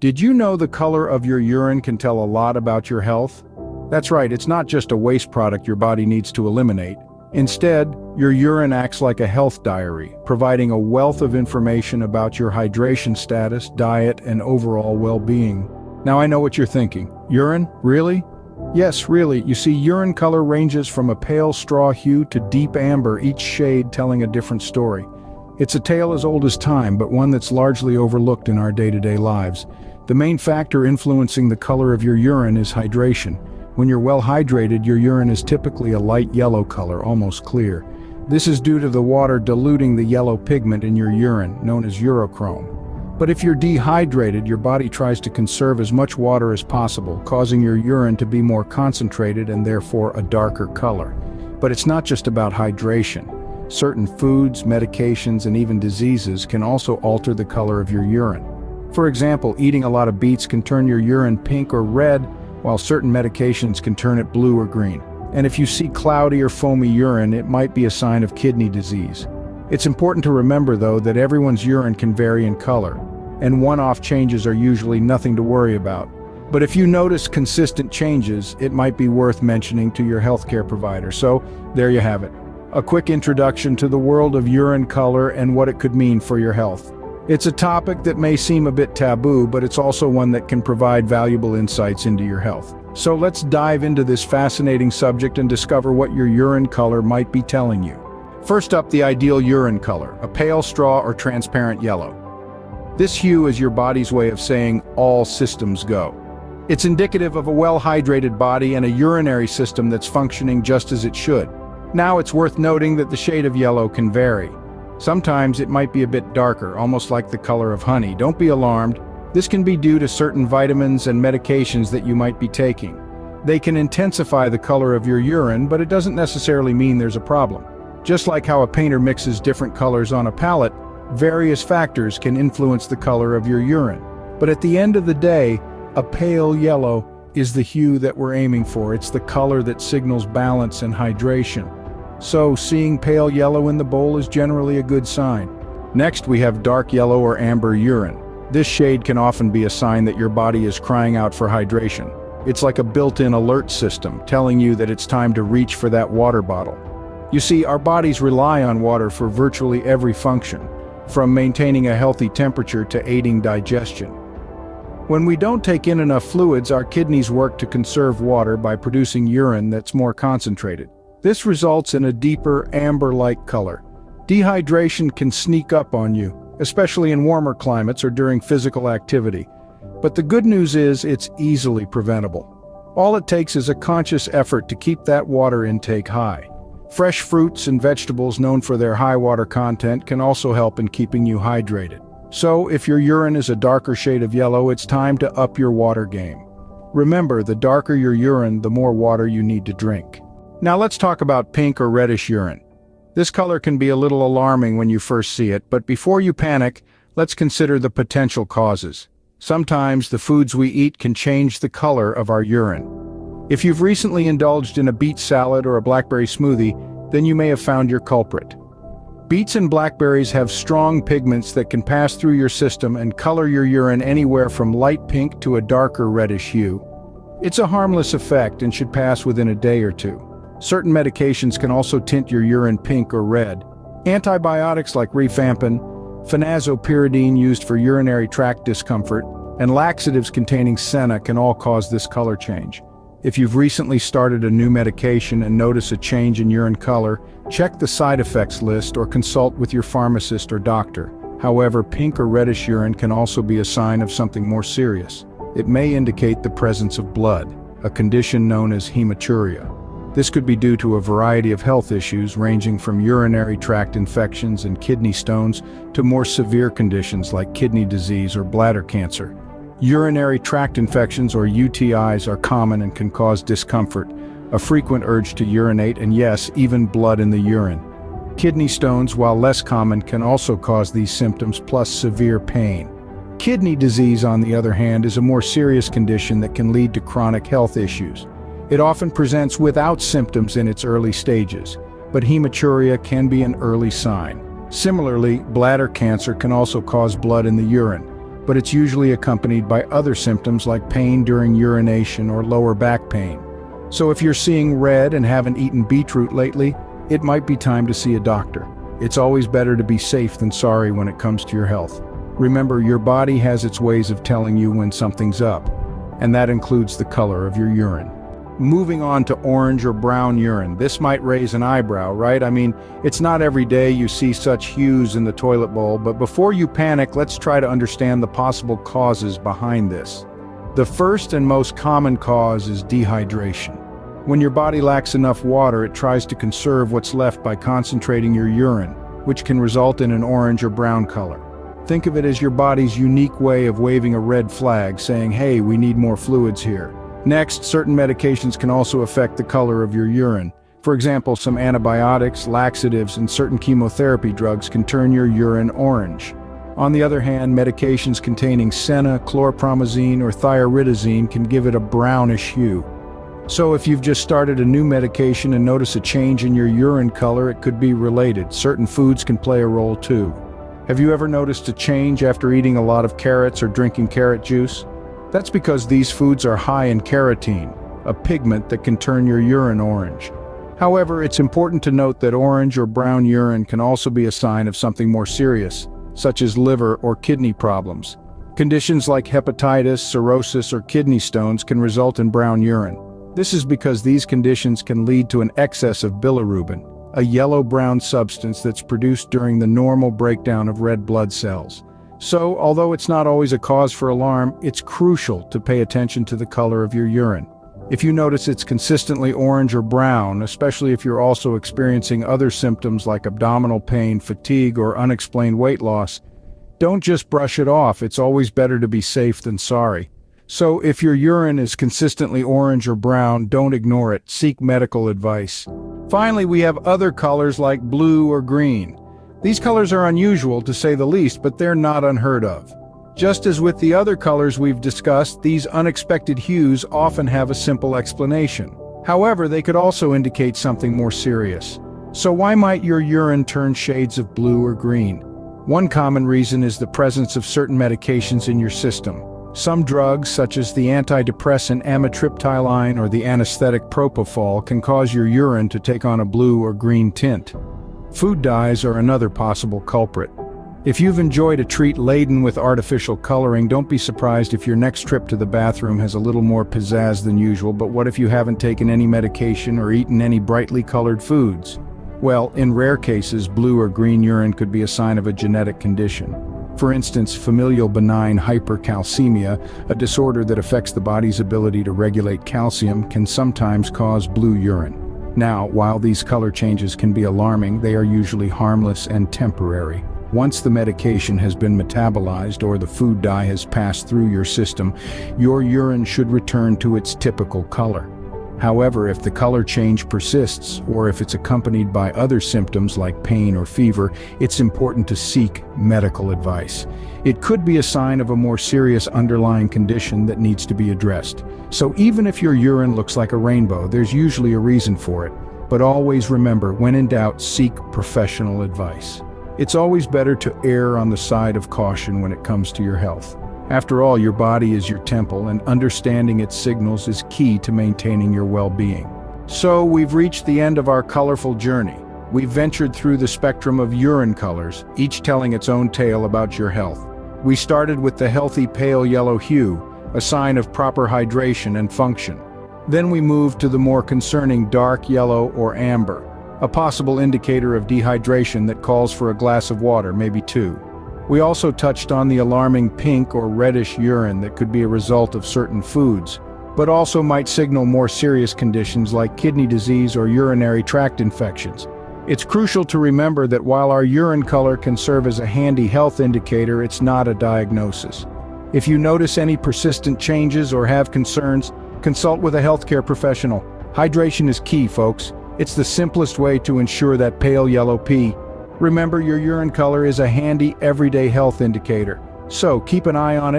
Did you know the color of your urine can tell a lot about your health? That's right, it's not just a waste product your body needs to eliminate. Instead, your urine acts like a health diary, providing a wealth of information about your hydration status, diet, and overall well-being. Now I know what you're thinking. Urine? Really? Yes, really. You see, urine color ranges from a pale straw hue to deep amber, each shade telling a different story. It's a tale as old as time, but one that's largely overlooked in our day-to-day lives. The main factor influencing the color of your urine is hydration. When you're well hydrated, your urine is typically a light yellow color, almost clear. This is due to the water diluting the yellow pigment in your urine, known as urochrome. But if you're dehydrated, your body tries to conserve as much water as possible, causing your urine to be more concentrated and therefore a darker color. But it's not just about hydration. Certain foods, medications, and even diseases can also alter the color of your urine. For example, eating a lot of beets can turn your urine pink or red, while certain medications can turn it blue or green. And if you see cloudy or foamy urine, it might be a sign of kidney disease. It's important to remember, though, that everyone's urine can vary in color, and one-off changes are usually nothing to worry about. But if you notice consistent changes, it might be worth mentioning to your healthcare provider. So, there you have it. A quick introduction to the world of urine color and what it could mean for your health. It's a topic that may seem a bit taboo, but it's also one that can provide valuable insights into your health. So let's dive into this fascinating subject and discover what your urine color might be telling you. First up, the ideal urine color, a pale straw or transparent yellow. This hue is your body's way of saying all systems go. It's indicative of a well-hydrated body and a urinary system that's functioning just as it should. Now it's worth noting that the shade of yellow can vary. Sometimes it might be a bit darker, almost like the color of honey. Don't be alarmed. This can be due to certain vitamins and medications that you might be taking. They can intensify the color of your urine, but it doesn't necessarily mean there's a problem. Just like how a painter mixes different colors on a palette, various factors can influence the color of your urine. But at the end of the day, a pale yellow is the hue that we're aiming for. It's the color that signals balance and hydration. So, seeing pale yellow in the bowl is generally a good sign. Next, we have dark yellow or amber urine. This shade can often be a sign that your body is crying out for hydration. It's like a built-in alert system, telling you that it's time to reach for that water bottle. You see, our bodies rely on water for virtually every function, from maintaining a healthy temperature to aiding digestion. When we don't take in enough fluids, our kidneys work to conserve water by producing urine that's more concentrated. This results in a deeper, amber-like color. Dehydration can sneak up on you, especially in warmer climates or during physical activity. But the good news is it's easily preventable. All it takes is a conscious effort to keep that water intake high. Fresh fruits and vegetables known for their high water content can also help in keeping you hydrated. So, if your urine is a darker shade of yellow, it's time to up your water game. Remember, the darker your urine, the more water you need to drink. Now let's talk about pink or reddish urine. This color can be a little alarming when you first see it, but before you panic, let's consider the potential causes. Sometimes the foods we eat can change the color of our urine. If you've recently indulged in a beet salad or a blackberry smoothie, then you may have found your culprit. Beets and blackberries have strong pigments that can pass through your system and color your urine anywhere from light pink to a darker reddish hue. It's a harmless effect and should pass within a day or two. Certain medications can also tint your urine pink or red. Antibiotics like rifampin, phenazopyridine used for urinary tract discomfort, and laxatives containing senna can all cause this color change. If you've recently started a new medication and notice a change in urine color, check the side effects list or consult with your pharmacist or doctor. However, pink or reddish urine can also be a sign of something more serious. It may indicate the presence of blood, a condition known as hematuria. This could be due to a variety of health issues ranging from urinary tract infections and kidney stones to more severe conditions like kidney disease or bladder cancer. Urinary tract infections or UTIs are common and can cause discomfort, a frequent urge to urinate, and yes, even blood in the urine. Kidney stones, while less common, can also cause these symptoms plus severe pain. Kidney disease, on the other hand, is a more serious condition that can lead to chronic health issues. It often presents without symptoms in its early stages, but hematuria can be an early sign. Similarly, bladder cancer can also cause blood in the urine, but it's usually accompanied by other symptoms like pain during urination or lower back pain. So if you're seeing red and haven't eaten beetroot lately, it might be time to see a doctor. It's always better to be safe than sorry when it comes to your health. Remember, your body has its ways of telling you when something's up, and that includes the color of your urine. Moving on to orange or brown urine. This might raise an eyebrow, right? I mean, it's not every day you see such hues in the toilet bowl, but before you panic, let's try to understand the possible causes behind this. The first and most common cause is dehydration. When your body lacks enough water, it tries to conserve what's left by concentrating your urine, which can result in an orange or brown color. Think of it as your body's unique way of waving a red flag, saying, hey, we need more fluids here. Next, certain medications can also affect the color of your urine. For example, some antibiotics, laxatives, and certain chemotherapy drugs can turn your urine orange. On the other hand, medications containing senna, chlorpromazine, or thioridazine can give it a brownish hue. So if you've just started a new medication and notice a change in your urine color, it could be related. Certain foods can play a role too. Have you ever noticed a change after eating a lot of carrots or drinking carrot juice? That's because these foods are high in carotene, a pigment that can turn your urine orange. However, it's important to note that orange or brown urine can also be a sign of something more serious, such as liver or kidney problems. Conditions like hepatitis, cirrhosis, or kidney stones can result in brown urine. This is because these conditions can lead to an excess of bilirubin, a yellow-brown substance that's produced during the normal breakdown of red blood cells. So, although it's not always a cause for alarm, it's crucial to pay attention to the color of your urine. If you notice it's consistently orange or brown, especially if you're also experiencing other symptoms like abdominal pain, fatigue, or unexplained weight loss, don't just brush it off. It's always better to be safe than sorry. So if your urine is consistently orange or brown, don't ignore it. Seek medical advice. Finally, we have other colors like blue or green. These colors are unusual to say the least, but they're not unheard of. Just as with the other colors we've discussed, these unexpected hues often have a simple explanation. However, they could also indicate something more serious. So why might your urine turn shades of blue or green? One common reason is the presence of certain medications in your system. Some drugs, such as the antidepressant amitriptyline or the anesthetic propofol, can cause your urine to take on a blue or green tint. Food dyes are another possible culprit. If you've enjoyed a treat laden with artificial coloring, don't be surprised if your next trip to the bathroom has a little more pizzazz than usual. But what if you haven't taken any medication or eaten any brightly colored foods? Well, in rare cases, blue or green urine could be a sign of a genetic condition. For instance, familial benign hypercalcemia, a disorder that affects the body's ability to regulate calcium, can sometimes cause blue urine. Now, while these color changes can be alarming, they are usually harmless and temporary. Once the medication has been metabolized or the food dye has passed through your system, your urine should return to its typical color. However, if the color change persists, or if it's accompanied by other symptoms like pain or fever, it's important to seek medical advice. It could be a sign of a more serious underlying condition that needs to be addressed. So even if your urine looks like a rainbow, there's usually a reason for it. But always remember, when in doubt, seek professional advice. It's always better to err on the side of caution when it comes to your health. After all, your body is your temple, and understanding its signals is key to maintaining your well-being. So, we've reached the end of our colorful journey. We've ventured through the spectrum of urine colors, each telling its own tale about your health. We started with the healthy pale yellow hue, a sign of proper hydration and function. Then we moved to the more concerning dark yellow or amber, a possible indicator of dehydration that calls for a glass of water, maybe two. We also touched on the alarming pink or reddish urine that could be a result of certain foods, but also might signal more serious conditions like kidney disease or urinary tract infections. It's crucial to remember that while our urine color can serve as a handy health indicator, it's not a diagnosis. If you notice any persistent changes or have concerns, consult with a healthcare professional. Hydration is key, folks. It's the simplest way to ensure that pale yellow pee. Remember, your urine color is a handy, everyday health indicator. So keep an eye on it.